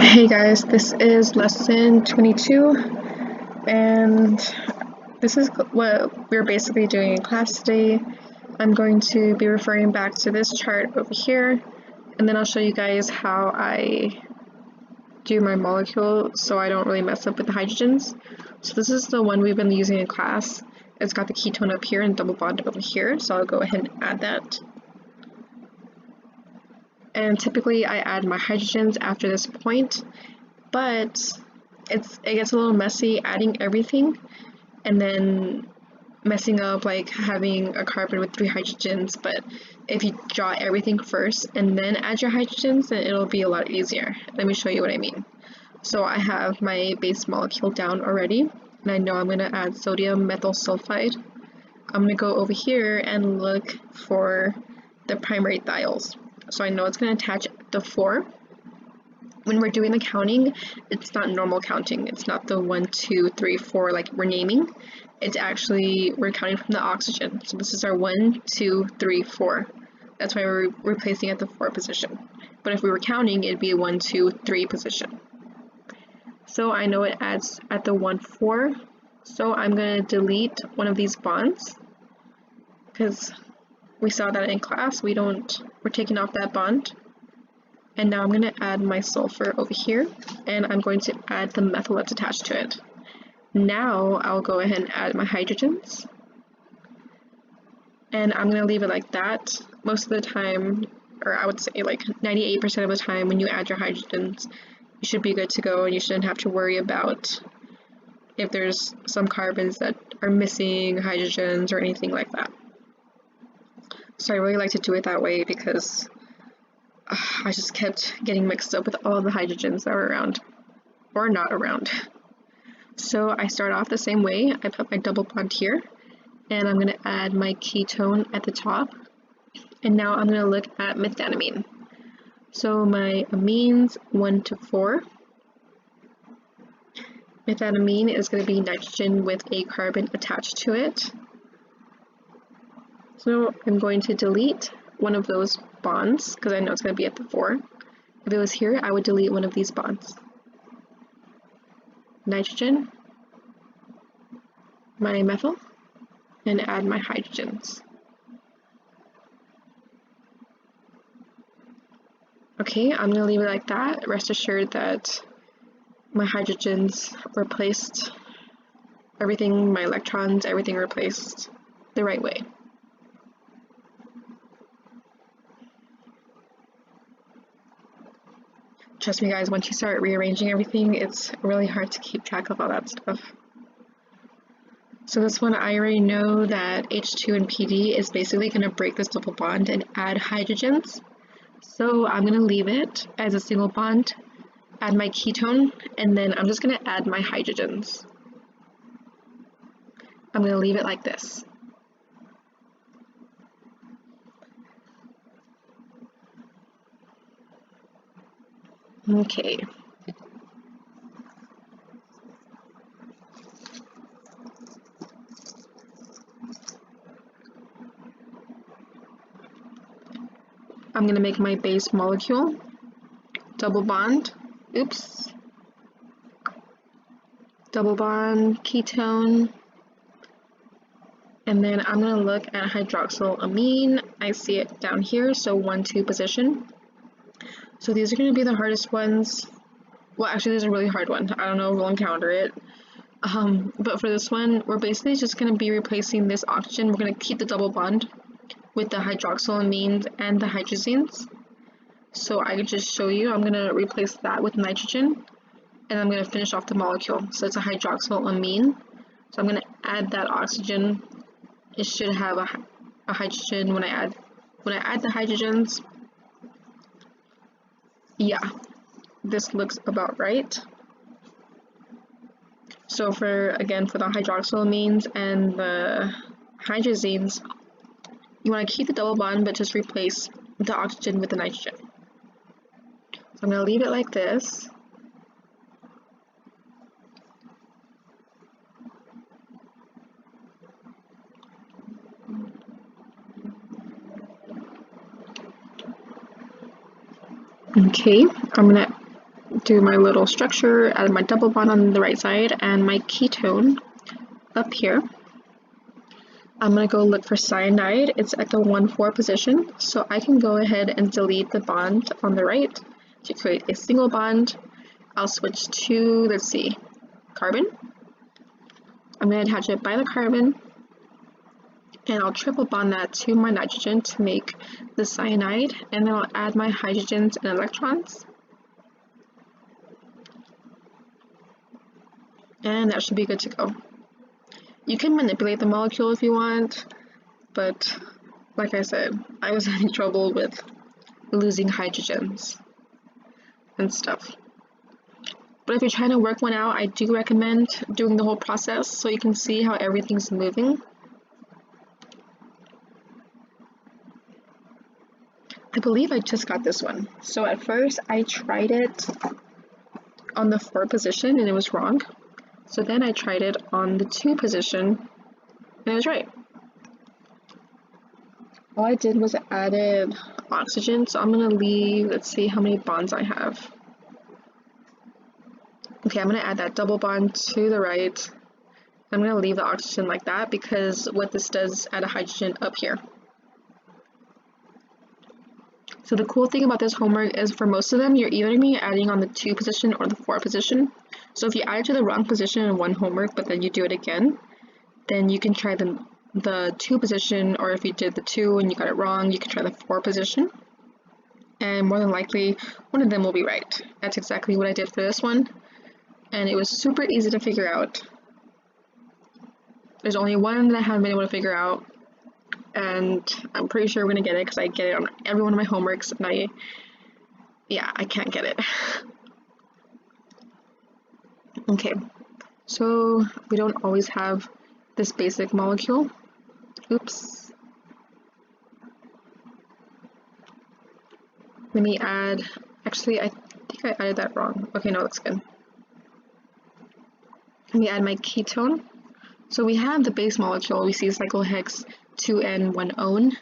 Hey guys, this is lesson 22, and this is what we're basically doing in class today. I'm going to be referring back to this chart over here, and then I'll show you guys how I do my molecule so I don't really mess up with the hydrogens. So this is the one we've been using in class. It's got the ketone up here and double bond over here, so I'll go ahead and add that. And typically I add my hydrogens after this point, but it gets a little messy adding everything and then messing up like having a carbon with 3 hydrogens. But if you draw everything first and then add your hydrogens, then it'll be a lot easier. Let me show you what I mean. So I have my base molecule down already, and I know I'm going to add sodium methyl sulfide. I'm going to go over here and look for the primary thiols. So I know it's going to attach the 4. When we're doing the counting, it's not normal counting. It's not the 1, 2, 3, 4 like we're naming. It's actually, we're counting from the oxygen. So this is our 1, 2, 3, 4. That's why we're replacing at the 4 position. But if we were counting, it'd be a 1, 2, 3 position. So I know it adds at the 1, 4. So I'm going to delete one of these bonds because we saw that in class. We're taking off that bond. And now I'm going to add my sulfur over here, and I'm going to add the methyl that's attached to it. Now I'll go ahead and add my hydrogens. And I'm going to leave it like that. Most of the time, or I would say like 98% of the time when you add your hydrogens, you should be good to go and you shouldn't have to worry about if there's some carbons that are missing hydrogens or anything like that. So I really like to do it that way because I just kept getting mixed up with all the hydrogens that were around, or not around. So I start off the same way. I put my double bond here, and I'm going to add my ketone at the top. And now I'm going to look at methanamine. So my amines 1 to 4. Methanamine is going to be nitrogen with a carbon attached to it. So I'm going to delete one of those bonds because I know it's going to be at the 4. If it was here, I would delete one of these bonds. Nitrogen, my methyl, and add my hydrogens. Okay, I'm going to leave it like that. Rest assured that my hydrogens replaced everything, my electrons, everything replaced the right way. Trust me guys, once you start rearranging everything, it's really hard to keep track of all that stuff. So this one, I already know that H2 and PD is basically going to break this double bond and add hydrogens. So I'm going to leave it as a single bond, add my ketone, and then I'm just going to add my hydrogens. I'm going to leave it like this. Okay. I'm going to make my base molecule, double bond, double bond, ketone, and then I'm going to look at hydroxylamine. I see it down here, so 1, 2 position. So these are going to be the hardest ones. Well, actually, there's a really hard one. I don't know if we'll encounter it. But for this one, we're basically just going to be replacing this oxygen. We're going to keep the double bond with the hydroxylamines and the hydrazines. So I can just show you. I'm going to replace that with nitrogen, and I'm going to finish off the molecule. So it's a hydroxylamine. So I'm going to add that oxygen. It should have a hydrogen when I add the hydrogens. Yeah, this looks about right. So for the hydroxylamines and the hydrazines, you want to keep the double bond but just replace the oxygen with the nitrogen. So I'm going to leave it like this. Okay, I'm going to do my little structure, add my double bond on the right side and my ketone up here. I'm going to go look for cyanide. It's at the 1,4 position, so I can go ahead and delete the bond on the right to create a single bond. I'll switch to, let's see, carbon. I'm going to attach it by the carbon, and I'll triple bond that to my nitrogen to make the cyanide, and then I'll add my hydrogens and electrons. And that should be good to go. You can manipulate the molecule if you want, but like I said, I was having trouble with losing hydrogens and stuff. But if you're trying to work one out, I do recommend doing the whole process so you can see how everything's moving. I believe I just got this one. So at first I tried it on the 4 position and it was wrong. So then I tried it on the 2 position and it was right. All I did was added oxygen, so I'm gonna leave, let's see how many bonds I have. Okay, I'm gonna add that double bond to the right. I'm gonna leave the oxygen like that because what this does, add a hydrogen up here. So the cool thing about this homework is for most of them, you're either gonna be adding on the 2 position or the 4 position. So if you add it to the wrong position in one homework, but then you do it again, then you can try the 2 position, or if you did the 2 and you got it wrong, you can try the 4 position. And more than likely, one of them will be right. That's exactly what I did for this one. And it was super easy to figure out. There's only one that I haven't been able to figure out, and I'm pretty sure we're gonna get it because I get it on every one of my homeworks, and I can't get it. Okay, so we don't always have this basic molecule. Oops. Let me add, actually I think I added that wrong. Okay, no, that's good. Let me add my ketone. So we have the base molecule, we see cyclohex 2N1-one.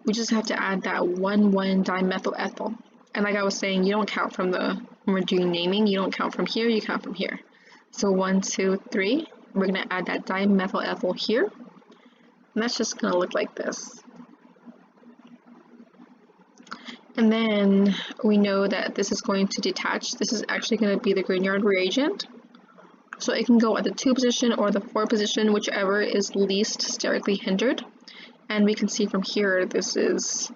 We just have to add that 1,1-dimethyl ethyl. And like I was saying, you don't count from when we're doing naming, you don't count from here, you count from here. So 1, 2, 3, we're gonna add that dimethyl ethyl here. And that's just gonna look like this. And then we know that this is going to detach. This is actually gonna be the Grignard reagent. So it can go at the 2 position or the 4 position, whichever is least sterically hindered. And we can see from here, this is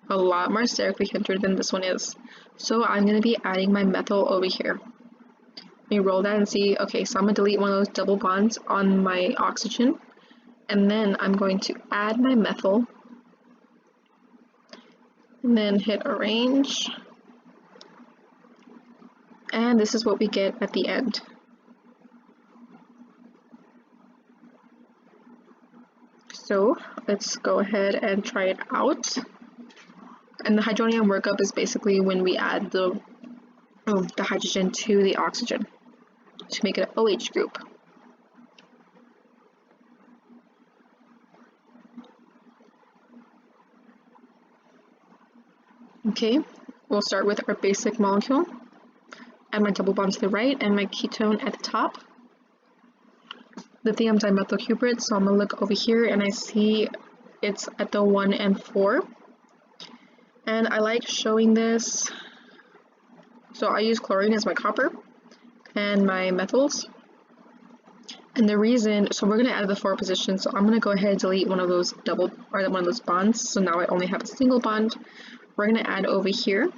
a lot more sterically hindered than this one is. So I'm going to be adding my methyl over here. Let me roll that and see. Okay, so I'm going to delete one of those double bonds on my oxygen. And then I'm going to add my methyl. And then hit arrange. And this is what we get at the end. So let's go ahead and try it out. And the hydronium workup is basically when we add the hydrogen to the oxygen to make it an OH group. Okay, we'll start with our basic molecule. Add my double bond to the right and my ketone at the top. Lithium dimethylcuprate, so I'm going to look over here and I see it's at the 1 and 4. And I like showing this, so I use chlorine as my copper and my methyls. And the reason, so we're going to add the 4 position, so I'm going to go ahead and delete one of those one of those bonds, so now I only have a single bond. We're going to add over here,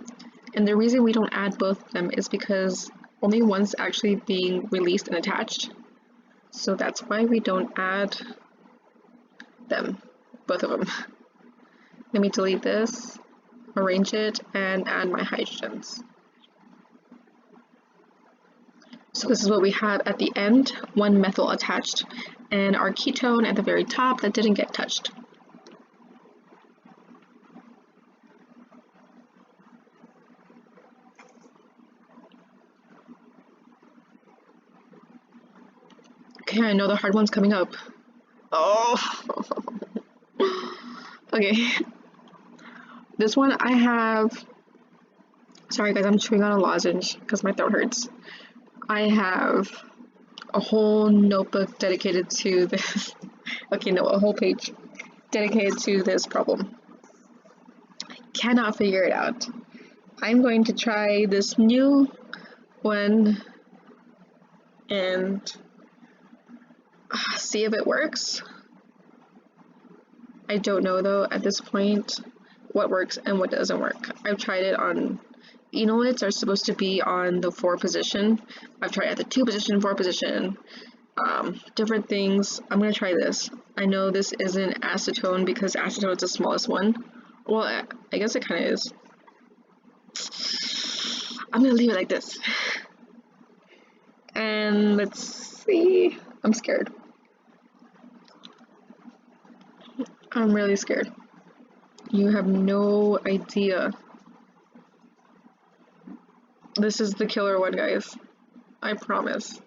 and the reason we don't add both of them is because only one's actually being released and attached. So that's why we don't add them, both of them. Let me delete this, arrange it, and add my hydrogens. So this is what we have at the end, 1 methyl attached, and our ketone at the very top that didn't get touched. Okay, I know the hard one's coming up. Oh! Okay. This one I have Sorry guys, I'm chewing on a lozenge because my throat hurts. I have a whole notebook dedicated to this. Okay, no, a whole page dedicated to this problem. I cannot figure it out. I'm going to try this new one and see if it works. I don't know though at this point what works and what doesn't work. I've tried it on enolits are supposed to be on the 4 position. I've tried at the 2 position, 4 position, different things. I'm gonna try this. I know this isn't acetone because acetone is the smallest one. Well, I guess it kind of is. I'm gonna leave it like this. And let's see. I'm scared. I'm really scared. You have no idea. This is the killer one, guys. I promise.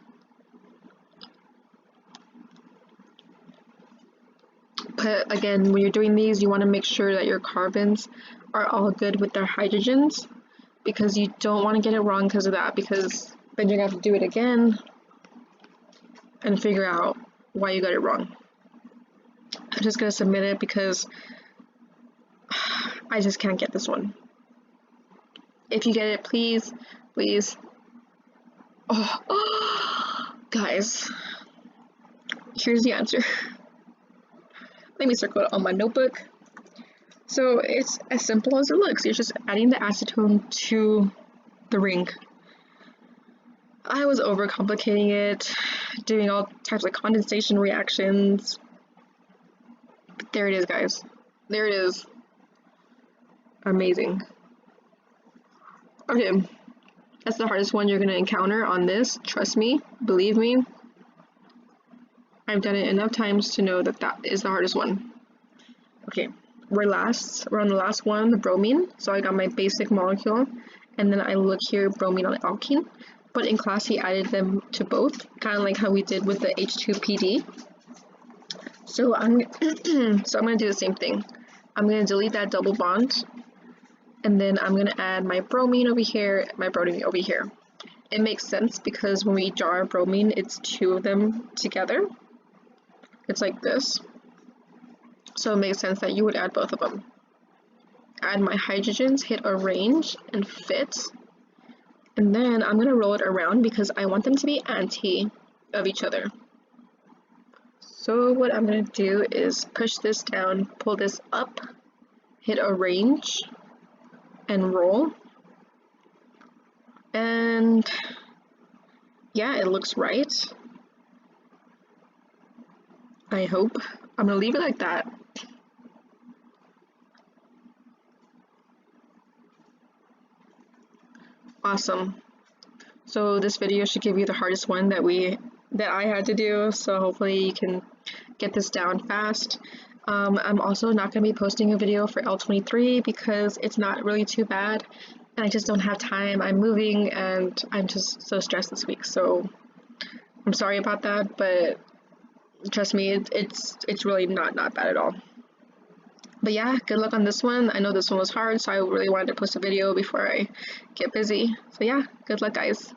But again, when you're doing these, you want to make sure that your carbons are all good with their hydrogens, because you don't want to get it wrong because of that, because then you're going to have to do it again and figure out why you got it wrong. I'm just going to submit it because I just can't get this one. If you get it, please, please. Oh, guys, here's the answer. Let me circle it on my notebook. So it's as simple as it looks. You're just adding the acetone to the ring. I was overcomplicating it, doing all types of condensation reactions. But there it is, guys. There it is. Amazing. Okay, that's the hardest one you're going to encounter on this. Trust me, believe me. I've done it enough times to know that that is the hardest one. Okay, we're on the last one, the bromine. So I got my basic molecule, and then I look here, bromine on alkene. But in class, he added them to both, kind of like how we did with the H2PD. So I'm gonna do the same thing. I'm gonna delete that double bond, and then I'm gonna add my bromine over here, my bromine over here. It makes sense because when we draw our bromine, it's 2 of them together. It's like this. So it makes sense that you would add both of them. Add my hydrogens, hit arrange, and fit. And then I'm going to roll it around because I want them to be anti of each other. So what I'm going to do is push this down, pull this up, hit arrange, and roll. And yeah, it looks right. I hope. I'm gonna leave it like that. Awesome. So this video should give you the hardest one that I had to do, so hopefully you can get this down fast. I'm also not going to be posting a video for L23 because it's not really too bad and I just don't have time. I'm moving and I'm just so stressed this week, so I'm sorry about that, but trust me, it's really not bad at all. But yeah, good luck on this one. I know this one was hard, so I really wanted to post a video before I get busy. So yeah, good luck, guys.